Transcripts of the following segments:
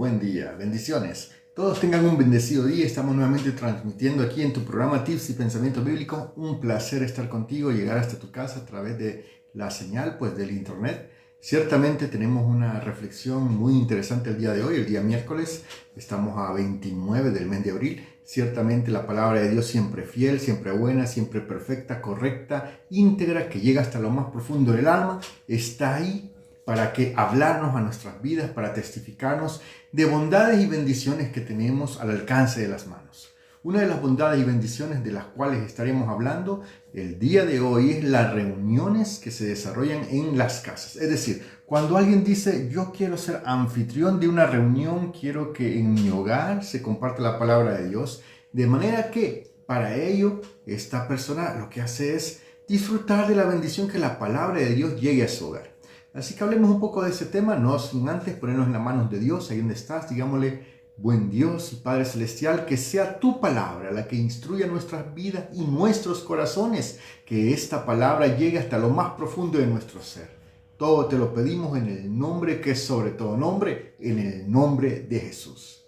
buen día, bendiciones. Todos tengan un bendecido día. Estamos nuevamente transmitiendo aquí en tu programa Tips y Pensamiento Bíblico. Un placer estar contigo, llegar hasta tu casa a través de la señal del internet. Ciertamente tenemos una reflexión muy interesante el día de hoy, el día miércoles. Estamos a 29 del mes de abril. Ciertamente la palabra de Dios siempre fiel, siempre buena, siempre perfecta, correcta, íntegra, que llega hasta lo más profundo del alma, está ahí para que hablarnos a nuestras vidas, para testificarnos de bondades y bendiciones que tenemos al alcance de las manos. Una de las bondades y bendiciones de las cuales estaremos hablando el día de hoy es las reuniones que se desarrollan en las casas. Es decir, cuando alguien dice, yo quiero ser anfitrión de una reunión, quiero que en mi hogar se comparta la palabra de Dios, de manera que para ello esta persona lo que hace es disfrutar de la bendición que la palabra de Dios llegue a su hogar. Así que hablemos un poco de ese tema, no sin antes ponernos en las manos de Dios, ahí donde estás, digámosle, buen Dios y Padre Celestial, que sea tu palabra la que instruya nuestras vidas y nuestros corazones, que esta palabra llegue hasta lo más profundo de nuestro ser. Todo te lo pedimos en el nombre que es sobre todo nombre, en el nombre de Jesús.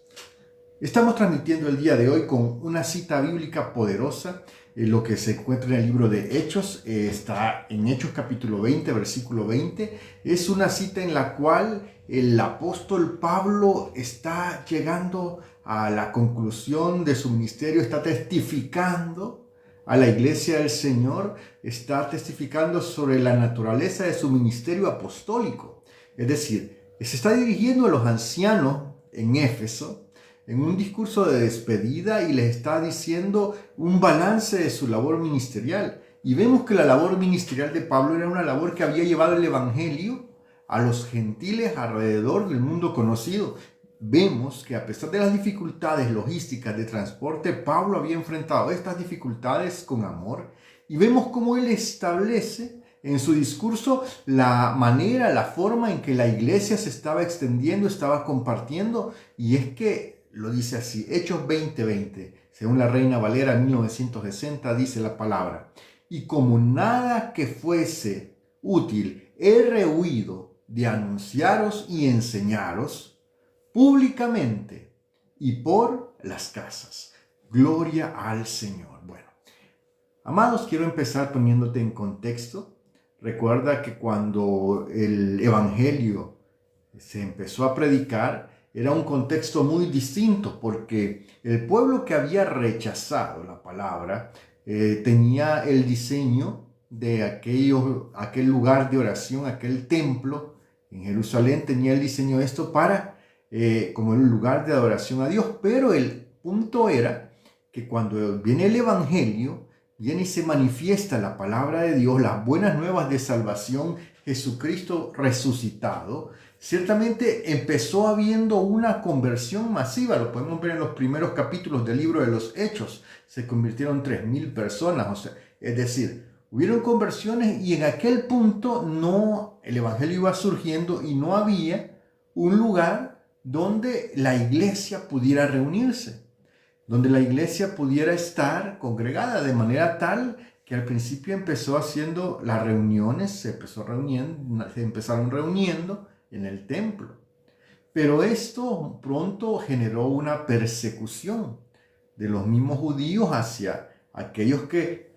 Estamos transmitiendo el día de hoy con una cita bíblica poderosa. Lo que se encuentra en el libro de Hechos, está en Hechos capítulo 20, versículo 20. Es una cita en la cual el apóstol Pablo está llegando a la conclusión de su ministerio, está testificando a la iglesia del Señor, está testificando sobre la naturaleza de su ministerio apostólico. Es decir, se está dirigiendo a los ancianos en Éfeso, en un discurso de despedida, y les está diciendo un balance de su labor ministerial. Y vemos que la labor ministerial de Pablo era una labor que había llevado el evangelio a los gentiles alrededor del mundo conocido. Vemos que a pesar de las dificultades logísticas de transporte, Pablo había enfrentado estas dificultades con amor. Y vemos cómo él establece en su discurso la manera, la forma en que la iglesia se estaba extendiendo, estaba compartiendo. Y es que lo dice así, Hechos 20:20, según la Reina Valera 1960, dice la palabra: y como nada que fuese útil, he rehuido de anunciaros y enseñaros públicamente y por las casas. Gloria al Señor. Bueno, amados, quiero empezar poniéndote en contexto. Recuerda que cuando el evangelio se empezó a predicar, era un contexto muy distinto, porque el pueblo que había rechazado la palabra tenía el diseño de aquel lugar de oración, aquel templo en Jerusalén, tenía el diseño de esto como un lugar de adoración a Dios. Pero el punto era que cuando viene el evangelio, viene y se manifiesta la palabra de Dios, las buenas nuevas de salvación, Jesucristo resucitado, ciertamente empezó habiendo una conversión masiva. Lo podemos ver en los primeros capítulos del libro de los Hechos. Se convirtieron 3,000 personas. Es decir, hubieron conversiones, y en aquel punto el evangelio iba surgiendo y no había un lugar donde la iglesia pudiera reunirse, donde la iglesia pudiera estar congregada, de manera tal que al principio empezó haciendo las reuniones, se empezaron reuniendo en el templo. Pero esto pronto generó una persecución de los mismos judíos hacia aquellos que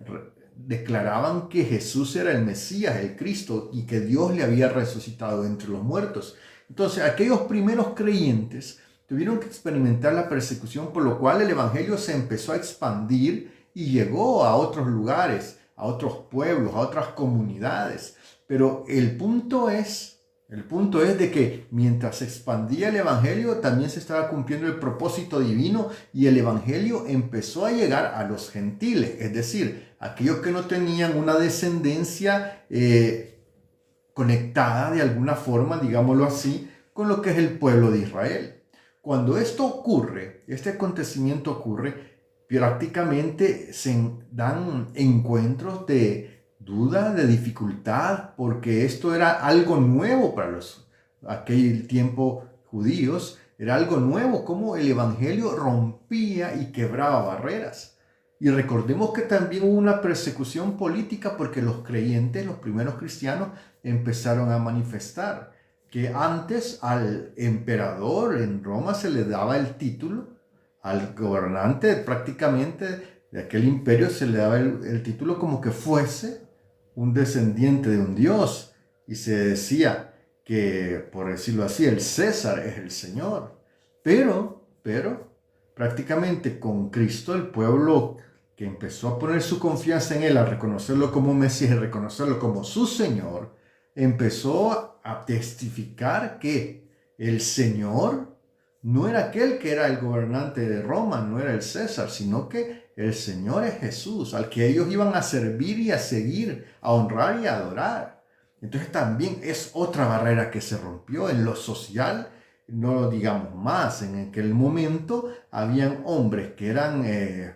declaraban que Jesús era el Mesías, el Cristo, y que Dios le había resucitado entre los muertos. Entonces, aquellos primeros creyentes tuvieron que experimentar la persecución, por lo cual el evangelio se empezó a expandir y llegó a otros lugares, a otros pueblos, a otras comunidades. Pero el punto es de que mientras se expandía el evangelio, también se estaba cumpliendo el propósito divino, y el evangelio empezó a llegar a los gentiles, es decir, aquellos que no tenían una descendencia conectada de alguna forma, digámoslo así, con lo que es el pueblo de Israel. Cuando esto ocurre, este acontecimiento ocurre, prácticamente se dan encuentros de duda, de dificultad, porque esto era algo nuevo para aquel tiempo judíos. Era algo nuevo, como el evangelio rompía y quebraba barreras. Y recordemos que también hubo una persecución política, porque los creyentes, los primeros cristianos, empezaron a manifestar que antes al emperador en Roma se le daba el título, al gobernante prácticamente de aquel imperio se le daba el título como que fuese un descendiente de un dios. Y se decía que, por decirlo así, el César es el Señor. Pero, prácticamente con Cristo, el pueblo que empezó a poner su confianza en Él, a reconocerlo como Mesías, a reconocerlo como su Señor, empezó a testificar que el Señor no era aquel que era el gobernante de Roma, no era el César, sino que el Señor es Jesús, al que ellos iban a servir y a seguir, a honrar y a adorar. Entonces también es otra barrera que se rompió en lo social. No lo digamos más, en aquel momento habían hombres que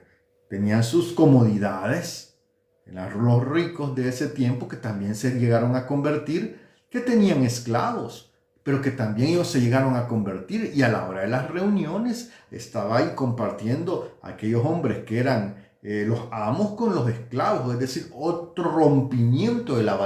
tenían sus comodidades, eran los ricos de ese tiempo que también se llegaron a convertir, que tenían esclavos, pero que también ellos se llegaron a convertir, y a la hora de las reuniones estaba ahí compartiendo aquellos hombres que eran los amos con los esclavos, es decir, otro rompimiento de las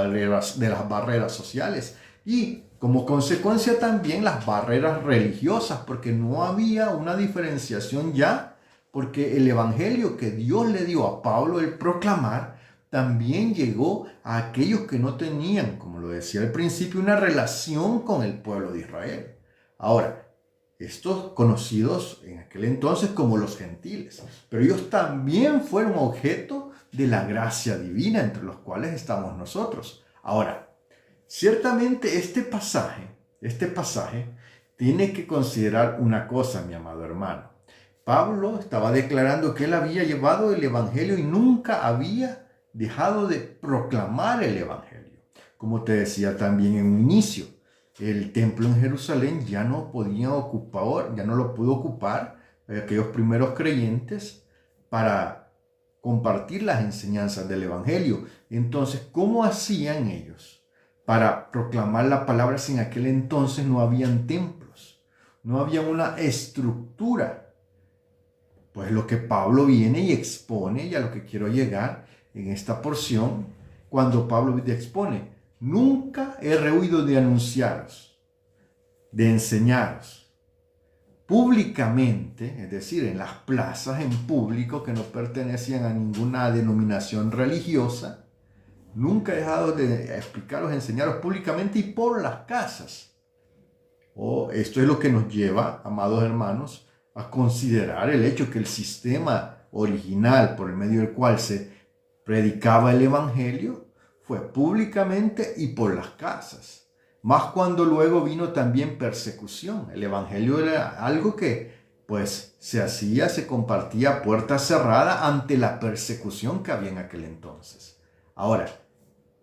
barreras sociales, y como consecuencia también las barreras religiosas, porque no había una diferenciación ya, porque el evangelio que Dios le dio a Pablo el proclamar también llegó a aquellos que no tenían, como lo decía al principio, una relación con el pueblo de Israel. Ahora, estos conocidos en aquel entonces como los gentiles, pero ellos también fueron objeto de la gracia divina, entre los cuales estamos nosotros. Ahora, ciertamente este pasaje tiene que considerar una cosa, mi amado hermano. Pablo estaba declarando que él había llevado el evangelio y nunca había dejado de proclamar el evangelio. Como te decía también en un inicio, el templo en Jerusalén ya no lo pudo ocupar aquellos primeros creyentes para compartir las enseñanzas del evangelio. Entonces, ¿cómo hacían ellos para proclamar la palabra si en aquel entonces no habían templos? No había una estructura. Pues lo que Pablo viene y expone, y a lo que quiero llegar en esta porción, cuando Pablo expone: nunca he rehuido de anunciaros, de enseñaros públicamente, es decir, en las plazas, en público, que no pertenecían a ninguna denominación religiosa. Nunca he dejado de explicaros, enseñaros públicamente y por las casas. Esto es lo que nos lleva, amados hermanos, a considerar el hecho que el sistema original por el medio del cual se predicaba el evangelio fue públicamente y por las casas. Más cuando luego vino también persecución. El evangelio era algo que pues se compartía a puerta cerrada ante la persecución que había en aquel entonces. Ahora,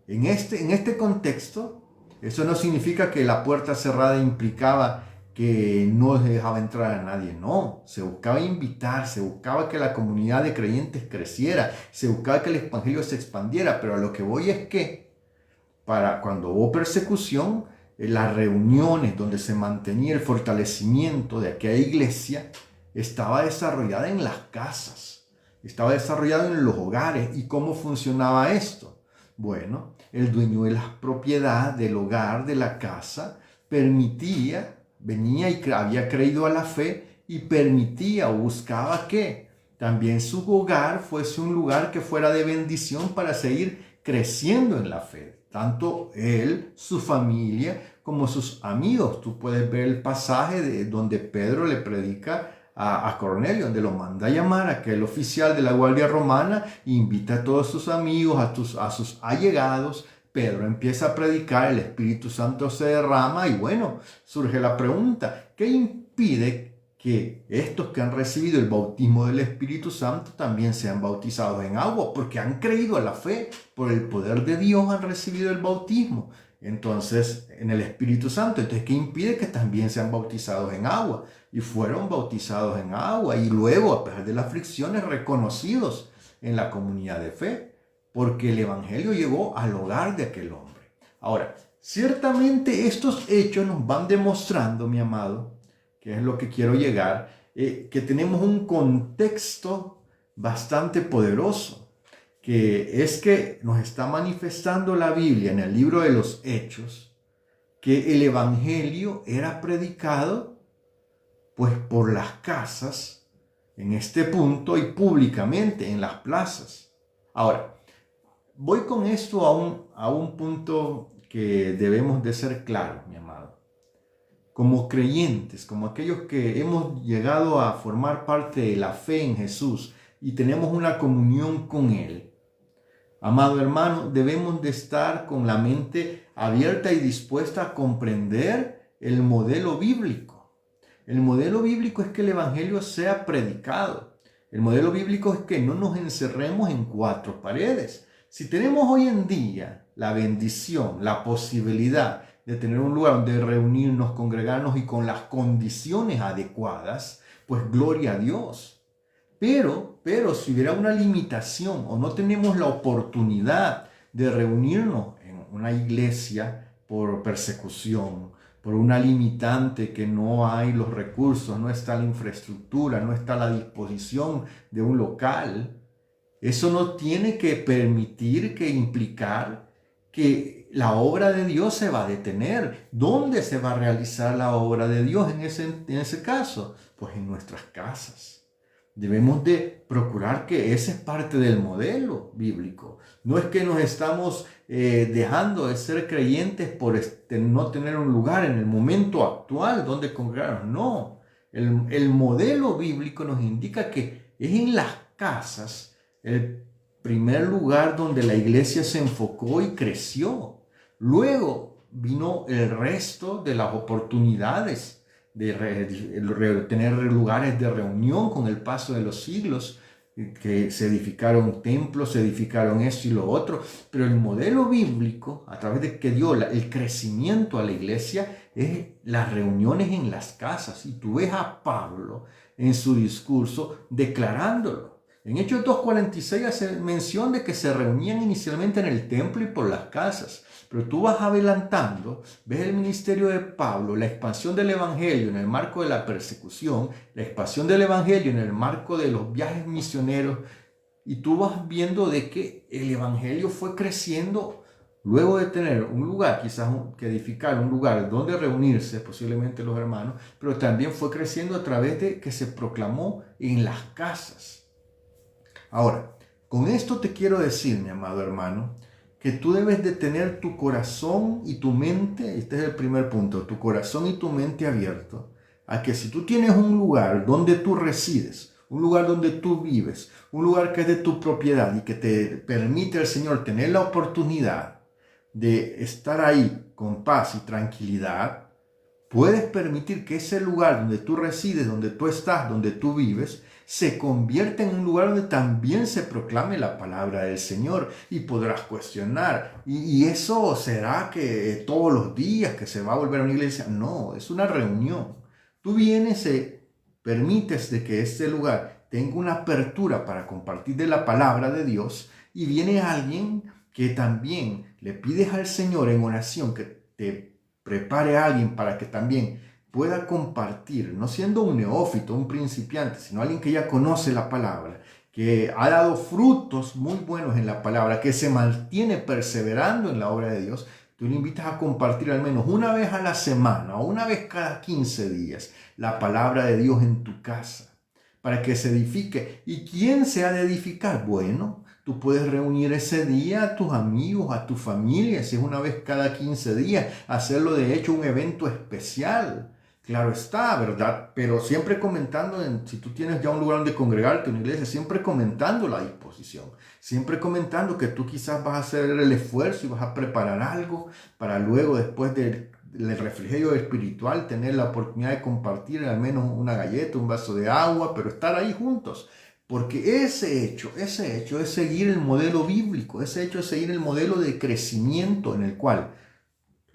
en este contexto, eso no significa que la puerta cerrada implicaba que no dejaba entrar a nadie. No, se buscaba invitar, se buscaba que la comunidad de creyentes creciera, se buscaba que el evangelio se expandiera, pero a lo que voy es que para cuando hubo persecución, las reuniones donde se mantenía el fortalecimiento de aquella iglesia estaba desarrollada en las casas, estaba desarrollada en los hogares. ¿Y cómo funcionaba esto? Bueno, el dueño de la propiedad del hogar, de la casa, venía y había creído a la fe y permitía o buscaba que también su hogar fuese un lugar que fuera de bendición para seguir creciendo en la fe. Tanto él, su familia, como sus amigos. Tú puedes ver el pasaje donde Pedro le predica a Cornelio, donde lo manda a llamar a aquel oficial de la guardia romana, invita a todos sus amigos, a sus allegados. Pedro empieza a predicar, el Espíritu Santo se derrama y bueno, surge la pregunta: ¿qué impide que estos que han recibido el bautismo del Espíritu Santo también sean bautizados en agua? Porque han creído a la fe, por el poder de Dios han recibido el bautismo. Entonces, en el Espíritu Santo, entonces, ¿qué impide que también sean bautizados en agua? Y fueron bautizados en agua y luego, a pesar de las fricciones, reconocidos en la comunidad de fe, porque el evangelio llegó al hogar de aquel hombre. Ahora, ciertamente estos hechos nos van demostrando, mi amado, que es lo que quiero llegar, que tenemos un contexto bastante poderoso, que es que nos está manifestando la Biblia en el libro de los Hechos, que el evangelio era predicado pues por las casas en este punto y públicamente en las plazas. Ahora, voy con esto a un punto que debemos de ser claros, mi amado. Como creyentes, como aquellos que hemos llegado a formar parte de la fe en Jesús y tenemos una comunión con Él, amado hermano, debemos de estar con la mente abierta y dispuesta a comprender el modelo bíblico. El modelo bíblico es que el evangelio sea predicado. El modelo bíblico es que no nos encerremos en cuatro paredes. Si tenemos hoy en día la bendición, la posibilidad de tener un lugar donde reunirnos, congregarnos y con las condiciones adecuadas, pues gloria a Dios. Pero si hubiera una limitación o no tenemos la oportunidad de reunirnos en una iglesia por persecución, por una limitante que no hay los recursos, no está la infraestructura, no está la disposición de un local, eso no tiene que permitir, que implicar que la obra de Dios se va a detener. ¿Dónde se va a realizar la obra de Dios en ese caso? Pues en nuestras casas. Debemos de procurar que ese es parte del modelo bíblico. No es que nos estamos dejando de ser creyentes por no tener un lugar en el momento actual donde congregarnos. No, el modelo bíblico nos indica que es en las casas el primer lugar donde la iglesia se enfocó y creció. Luego vino el resto de las oportunidades de tener lugares de reunión con el paso de los siglos, que se edificaron templos, se edificaron esto y lo otro, pero el modelo bíblico, a través de que dio el crecimiento a la iglesia, es las reuniones en las casas. Y tú ves a Pablo en su discurso declarándolo. En Hechos 2:46 hace mención de que se reunían inicialmente en el templo y por las casas. Pero tú vas adelantando, ves el ministerio de Pablo, la expansión del evangelio en el marco de la persecución, la expansión del evangelio en el marco de los viajes misioneros, y tú vas viendo de que el evangelio fue creciendo luego de tener un lugar, quizás que edificar un lugar donde reunirse, posiblemente los hermanos, pero también fue creciendo a través de que se proclamó en las casas. Ahora, con esto te quiero decir, mi amado hermano, que tú debes de tener tu corazón y tu mente, este es el primer punto, tu corazón y tu mente abierto, a que si tú tienes un lugar donde tú resides, un lugar donde tú vives, un lugar que es de tu propiedad y que te permite el Señor tener la oportunidad de estar ahí con paz y tranquilidad, puedes permitir que ese lugar donde tú resides, donde tú estás, donde tú vives, se convierte en un lugar donde también se proclame la palabra del Señor. Y podrás cuestionar, ¿y eso será que todos los días que se va a volver a una iglesia? No, es una reunión. Tú vienes, permites de que este lugar tenga una apertura para compartir de la palabra de Dios, y viene alguien que también le pides al Señor en oración que te prepare a alguien para que también pueda compartir, no siendo un neófito, un principiante, sino alguien que ya conoce la palabra, que ha dado frutos muy buenos en la palabra, que se mantiene perseverando en la obra de Dios. Tú le invitas a compartir al menos una vez a la semana o una vez cada 15 días la palabra de Dios en tu casa, para que se edifique. ¿Y quién se ha de edificar? Bueno, tú puedes reunir ese día a tus amigos, a tu familia, si es una vez cada 15 días, hacerlo de hecho un evento especial. Claro está, ¿verdad? Pero siempre comentando, si tú tienes ya un lugar donde congregarte, una iglesia, siempre comentando la disposición, siempre comentando que tú quizás vas a hacer el esfuerzo y vas a preparar algo para luego, después del refrigerio espiritual, tener la oportunidad de compartir al menos una galleta, un vaso de agua, pero estar ahí juntos. Porque ese hecho es seguir el modelo bíblico, ese hecho es seguir el modelo de crecimiento en el cual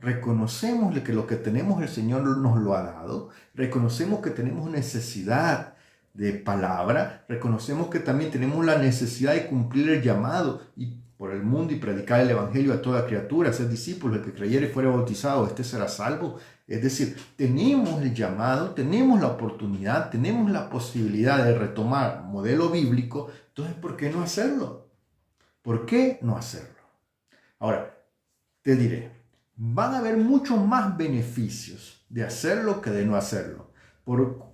reconocemos que lo que tenemos el Señor nos lo ha dado, reconocemos que tenemos necesidad de palabra, reconocemos que también tenemos la necesidad de cumplir el llamado y por el mundo y predicar el evangelio a toda criatura, ser discípulos, el que creyere y fuere bautizado, este será salvo. Es decir, tenemos el llamado, tenemos la oportunidad, tenemos la posibilidad de retomar modelo bíblico. Entonces, ¿por qué no hacerlo? ¿Por qué no hacerlo? Ahora, te diré, van a haber muchos más beneficios de hacerlo que de no hacerlo. Por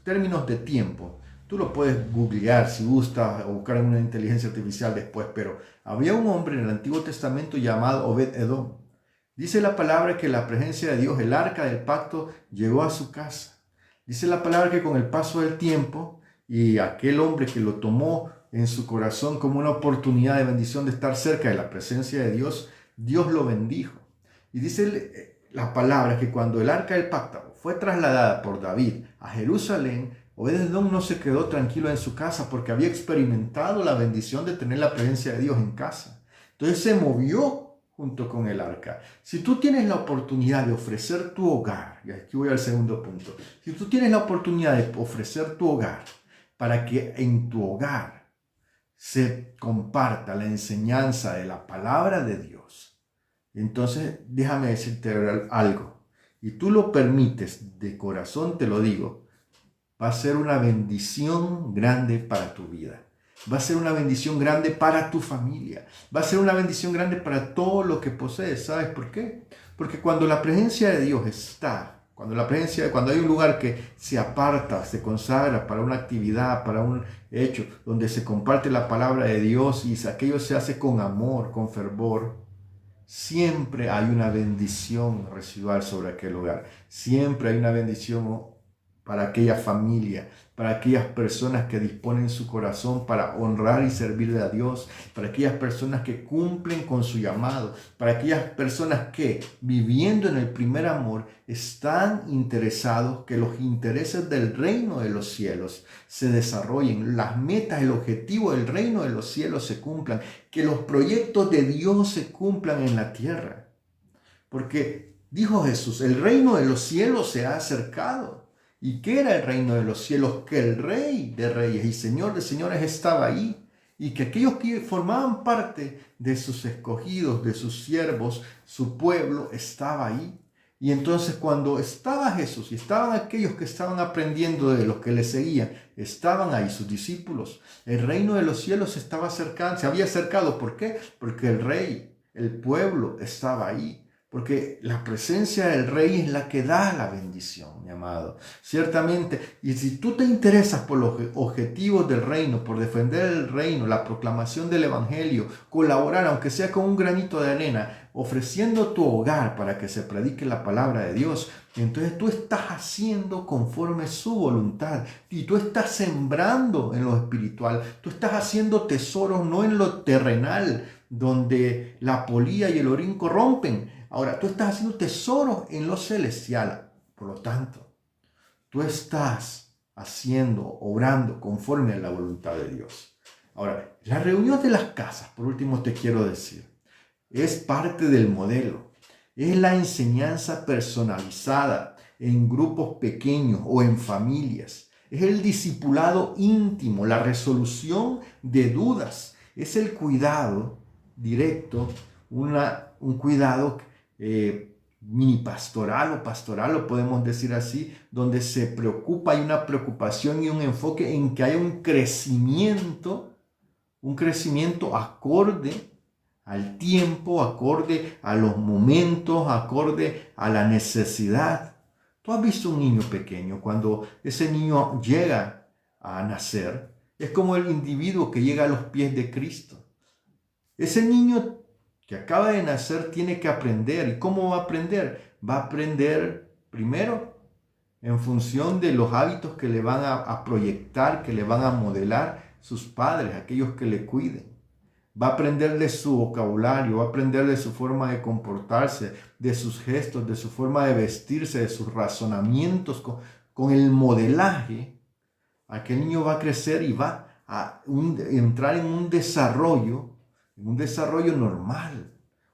términos de tiempo, tú lo puedes googlear si gustas o buscar en una inteligencia artificial después, pero había un hombre en el Antiguo Testamento llamado Obed-Edom. Dice la palabra que la presencia de Dios, el arca del pacto, llegó a su casa. Dice la palabra que con el paso del tiempo y aquel hombre que lo tomó en su corazón como una oportunidad de bendición de estar cerca de la presencia de Dios, Dios lo bendijo. Y dice la palabra que cuando el arca del pacto fue trasladada por David a Jerusalén, Obed-Edom no se quedó tranquilo en su casa porque había experimentado la bendición de tener la presencia de Dios en casa. Entonces se movió junto con el arca. Si tú tienes la oportunidad de ofrecer tu hogar, y aquí voy al segundo punto, si tú tienes la oportunidad de ofrecer tu hogar para que en tu hogar se comparta la enseñanza de la palabra de Dios, entonces déjame decirte algo, y tú lo permites, de corazón te lo digo, va a ser una bendición grande para tu vida. Va a ser una bendición grande para tu familia. Va a ser una bendición grande para todo lo que posees. ¿Sabes por qué? Porque cuando la presencia de Dios está, cuando hay un lugar que se aparta, se consagra para una actividad, para un hecho, donde se comparte la palabra de Dios y aquello se hace con amor, con fervor, siempre hay una bendición residual sobre aquel lugar. Siempre hay una bendición para aquella familia, para aquellas personas que disponen su corazón para honrar y servirle a Dios, para aquellas personas que cumplen con su llamado, para aquellas personas que, viviendo en el primer amor, están interesados que los intereses del reino de los cielos se desarrollen, las metas, el objetivo del reino de los cielos se cumplan, que los proyectos de Dios se cumplan en la tierra. Porque dijo Jesús, el reino de los cielos se ha acercado. ¿Y qué era el reino de los cielos? Que el Rey de Reyes y Señor de Señores estaba ahí. Y que aquellos que formaban parte de sus escogidos, de sus siervos, su pueblo, estaba ahí. Y entonces cuando estaba Jesús y estaban aquellos que estaban aprendiendo de los que le seguían, estaban ahí sus discípulos. El reino de los cielos se había acercado. ¿Por qué? Porque el Rey, el pueblo, estaba ahí. Porque la presencia del Rey es la que da la bendición, mi amado. Ciertamente, y si tú te interesas por los objetivos del reino, por defender el reino, la proclamación del Evangelio, colaborar, aunque sea con un granito de arena, ofreciendo tu hogar para que se predique la palabra de Dios, entonces tú estás haciendo conforme su voluntad y tú estás sembrando en lo espiritual. Tú estás haciendo tesoros no en lo terrenal, donde la polilla y el orín corrompen. Ahora, tú estás haciendo tesoros en lo celestial. Por lo tanto, tú estás obrando conforme a la voluntad de Dios. Ahora, la reunión de las casas, por último te quiero decir, es parte del modelo. Es la enseñanza personalizada en grupos pequeños o en familias. Es el discipulado íntimo, la resolución de dudas. Es el cuidado directo, un cuidado mini pastoral o pastoral, lo podemos decir así, donde se preocupa, hay una preocupación y un enfoque en que haya un crecimiento acorde al tiempo, acorde a los momentos, acorde a la necesidad. Tú has visto un niño pequeño, cuando ese niño llega a nacer, es como el individuo que llega a los pies de Cristo. Ese niño que acaba de nacer tiene que aprender. ¿Y cómo va a aprender? Va a aprender primero en función de los hábitos que le van a proyectar, que le van a modelar sus padres, aquellos que le cuiden. Va a aprender de su vocabulario, va a aprender de su forma de comportarse, de sus gestos, de su forma de vestirse, de sus razonamientos. Con el modelaje, aquel niño va a crecer y va a entrar en un desarrollo normal,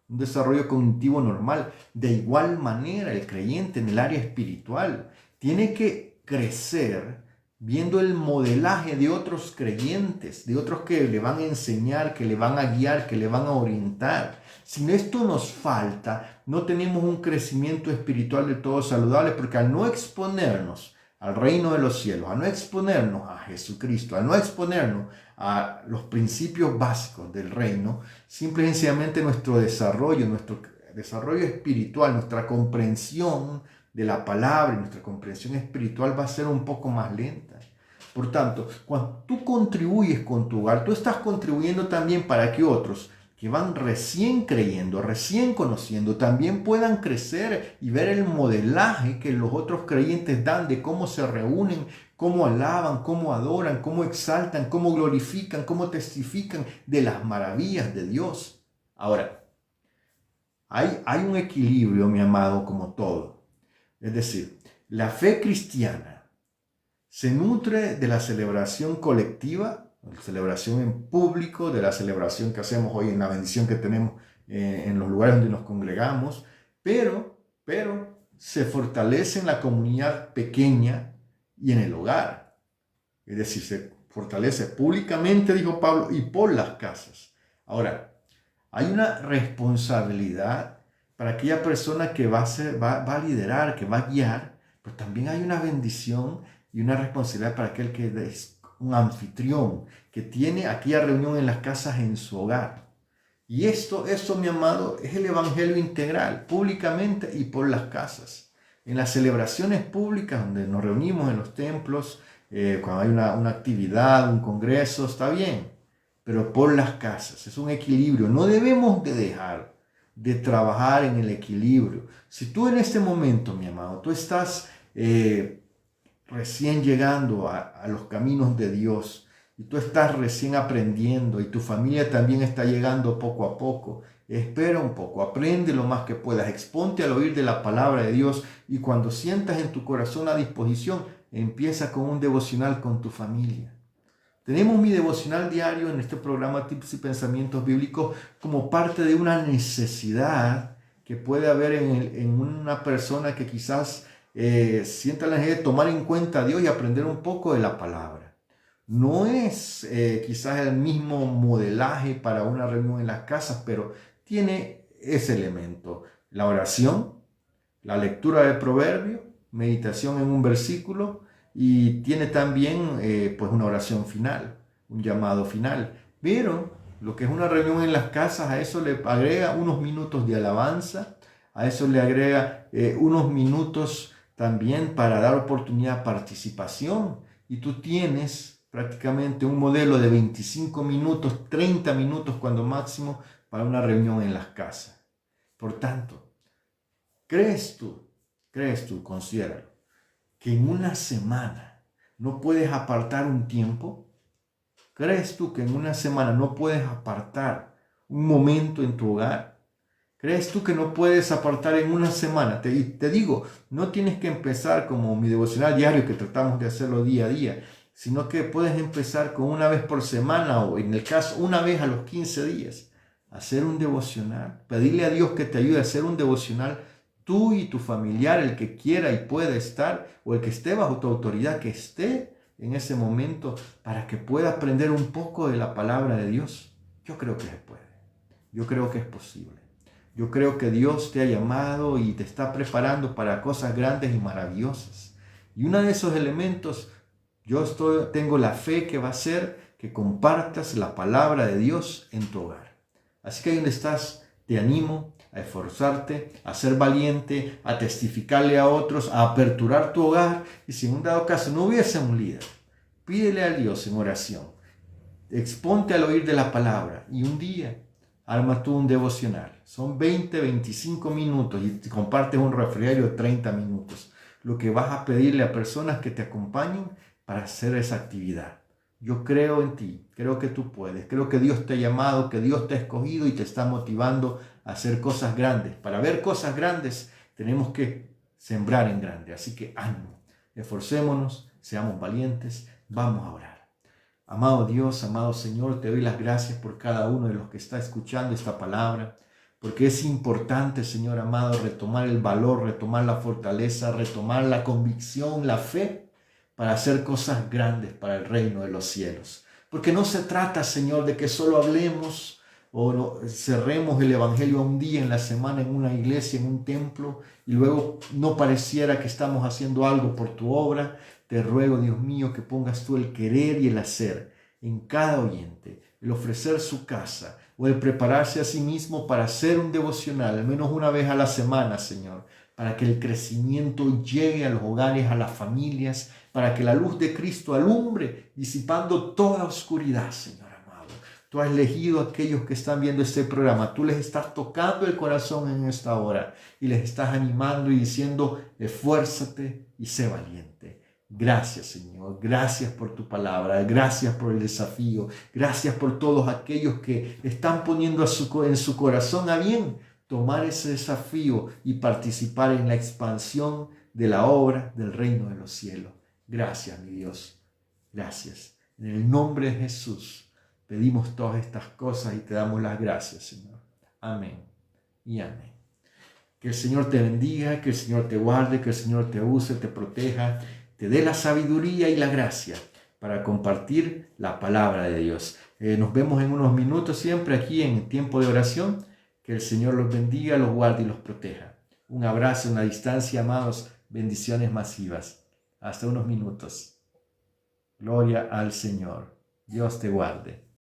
un desarrollo cognitivo normal. De igual manera, el creyente en el área espiritual tiene que crecer viendo el modelaje de otros creyentes, de otros que le van a enseñar, que le van a guiar, que le van a orientar. Si esto nos falta, no tenemos un crecimiento espiritual del todo saludable, porque al no exponernos al reino de los cielos, al no exponernos a Jesucristo, al no exponernos a los principios básicos del reino, simple y sencillamente nuestro desarrollo, nuestro desarrollo espiritual, nuestra comprensión de la palabra y nuestra comprensión espiritual va a ser un poco más lenta. Por tanto, cuando tú contribuyes con tu hogar, tú estás contribuyendo también para que otros que van recién creyendo, recién conociendo, también puedan crecer y ver el modelaje que los otros creyentes dan de cómo se reúnen, cómo alaban, cómo adoran, cómo exaltan, cómo glorifican, cómo testifican de las maravillas de Dios. Ahora, hay un equilibrio, mi amado, como todo. Es decir, la fe cristiana se nutre de la celebración colectiva, la celebración en público, de la celebración que hacemos hoy en la bendición que tenemos en los lugares donde nos congregamos, pero se fortalece en la comunidad pequeña y en el hogar. Es decir, se fortalece públicamente, dijo Pablo, y por las casas. Ahora, hay una responsabilidad para aquella persona que va a liderar, que va a guiar, pero también hay una bendición y una responsabilidad para aquel que es un anfitrión, que tiene aquella reunión en las casas en su hogar. Y esto, mi amado, es el evangelio integral, públicamente y por las casas. En las celebraciones públicas donde nos reunimos en los templos, cuando hay una actividad, un congreso, está bien, pero por las casas, es un equilibrio. No debemos de dejar de trabajar en el equilibrio. Si tú en este momento, mi amado, tú estás recién llegando a los caminos de Dios y tú estás recién aprendiendo y tu familia también está llegando poco a poco, espera un poco, aprende lo más que puedas, exponte al oír de la palabra de Dios y cuando sientas en tu corazón la disposición, empieza con un devocional con tu familia. Tenemos mi devocional diario en este programa Tips y Pensamientos Bíblicos como parte de una necesidad que puede haber en una persona que quizás sienta la necesidad de tomar en cuenta a Dios y aprender un poco de la palabra. No es quizás el mismo modelaje para una reunión en las casas, pero tiene ese elemento. La oración, la lectura del proverbio, meditación en un versículo y tiene también pues una oración final, un llamado final. Pero lo que es una reunión en las casas, a eso le agrega unos minutos de alabanza, a eso le agrega unos minutos también para dar oportunidad a participación. Y tú tienes prácticamente un modelo de 25 minutos, 30 minutos cuando máximo para una reunión en las casas. Por tanto, ¿crees tú, considéralo, que en una semana no puedes apartar un tiempo? ¿Crees tú que en una semana no puedes apartar un momento en tu hogar? ¿Crees tú que no puedes apartar en una semana? Te digo, no tienes que empezar como mi devocional diario que tratamos de hacerlo día a día, sino que puedes empezar con una vez por semana o en el caso una vez a los 15 días. Hacer un devocional, pedirle a Dios que te ayude a hacer un devocional tú y tu familiar, el que quiera y pueda estar, o el que esté bajo tu autoridad, que esté en ese momento para que pueda aprender un poco de la palabra de Dios. Yo creo que se puede. Yo creo que es posible. Yo creo que Dios te ha llamado y te está preparando para cosas grandes y maravillosas. Y uno de esos elementos, tengo la fe que va a ser que compartas la palabra de Dios en tu hogar. Así que ahí donde estás, te animo a esforzarte, a ser valiente, a testificarle a otros, a aperturar tu hogar. Y si en un dado caso no hubiese un líder, pídele a Dios en oración. Exponte al oír de la palabra y un día arma tú un devocional. Son 20, 25 minutos y compartes un refrigerio de 30 minutos. Lo que vas a pedirle a personas que te acompañen para hacer esa actividad. Yo creo en ti, creo que tú puedes, creo que Dios te ha llamado, que Dios te ha escogido y te está motivando a hacer cosas grandes. Para ver cosas grandes tenemos que sembrar en grande. Así que ánimo, esforcémonos, seamos valientes, vamos a orar. Amado Dios, amado Señor, te doy las gracias por cada uno de los que está escuchando esta palabra, porque es importante, Señor amado, retomar el valor, retomar la fortaleza, retomar la convicción, la fe, para hacer cosas grandes para el reino de los cielos. Porque no se trata, Señor, de que solo hablemos o cerremos el evangelio un día en la semana en una iglesia, en un templo, y luego no pareciera que estamos haciendo algo por tu obra. Te ruego, Dios mío, que pongas tú el querer y el hacer en cada oyente, el ofrecer su casa o el prepararse a sí mismo para hacer un devocional, al menos una vez a la semana, Señor, para que el crecimiento llegue a los hogares, a las familias, para que la luz de Cristo alumbre, disipando toda oscuridad, Señor amado. Tú has elegido a aquellos que están viendo este programa, tú les estás tocando el corazón en esta hora y les estás animando y diciendo, esfuérzate y sé valiente. Gracias, Señor. Gracias por tu palabra. Gracias por el desafío. Gracias por todos aquellos que están poniendo en su corazón a bien tomar ese desafío y participar en la expansión de la obra del reino de los cielos. Gracias, mi Dios. Gracias. En el nombre de Jesús pedimos todas estas cosas y te damos las gracias, Señor. Amén y amén. Que el Señor te bendiga, que el Señor te guarde, que el Señor te use, te proteja, te dé la sabiduría y la gracia para compartir la palabra de Dios. Nos vemos en unos minutos siempre aquí en tiempo de oración. Que el Señor los bendiga, los guarde y los proteja. Un abrazo, una distancia, amados. Bendiciones masivas. Hasta unos minutos. Gloria al Señor. Dios te guarde.